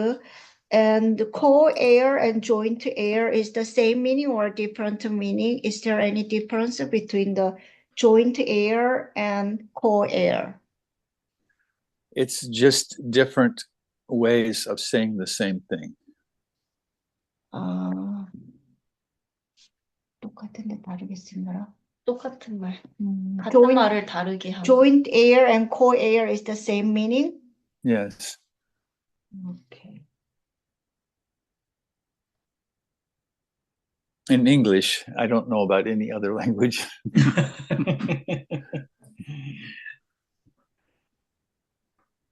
and co-heir and joint heir is the same meaning or different meaning? Is there any difference between the joint heir and co-heir? It's just different ways of saying the same thing. 똑같은데 다르게 쓴 거라? 똑같은 말. 같은 joint, 말을 다르게 하는. joint heir and co-heir is the same meaning? Yes. Okay. In English, I don't know about any other language.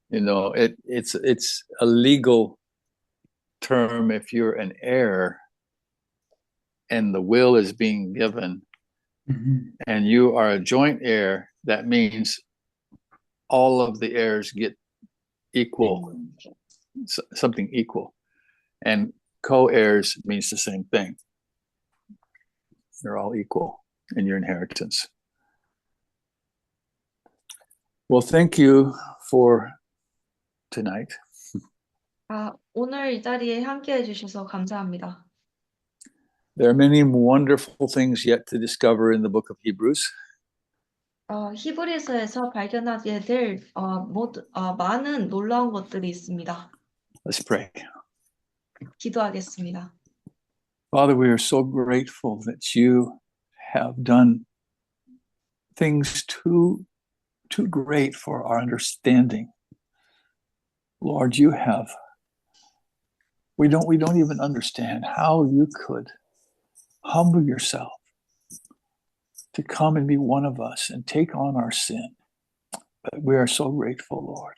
You know, it's a legal term if you're an heir and the will is being given and you are a joint heir, that means all of the heirs get equal, something equal. And co-heirs means the same thing. You're all equal in your inheritance. Well, thank you for tonight. 오늘 이 자리에 함께해 주셔서 감사합니다. There are many wonderful things yet to discover in the book of Hebrews. 히브리서에서 발견하게 될 많은 놀라운 것들이 있습니다. Let's pray. 기도하겠습니다. Father, we are so grateful that you have done things too great for our understanding. Lord, you have. We don't even understand how you could humble yourself to come and be one of us and take on our sin. But we are so grateful, Lord.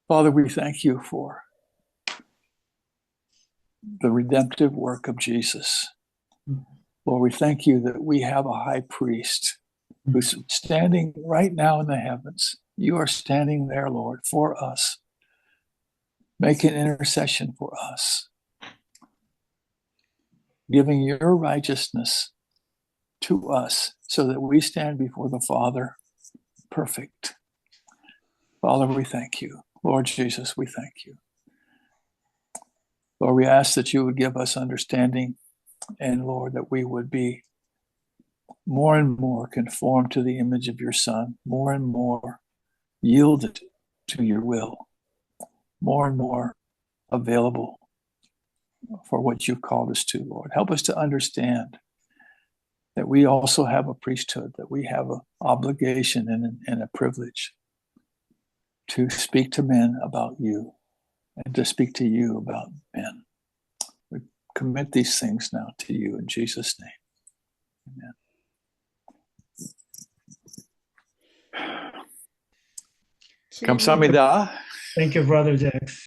Father, we thank you for the redemptive work of Jesus. Lord, we thank you that we have a high priest who's standing right now in the heavens. You are standing there, Lord, for us. Make an intercession for us, giving your righteousness to us so that we stand before the Father perfect. Father, we thank you. Lord Jesus, we thank you. Lord, we ask that you would give us understanding, and Lord, that we would be more and more conformed to the image of your Son, more and more yielded to your will, more and more available for what you've called us to, Lord. Help us to understand that we also have a priesthood, that we have an obligation and a privilege to speak to men about you and to speak to you about men. We commit these things now to you in Jesus' name. Amen. 감사합니다. Thank you, Brother Jack.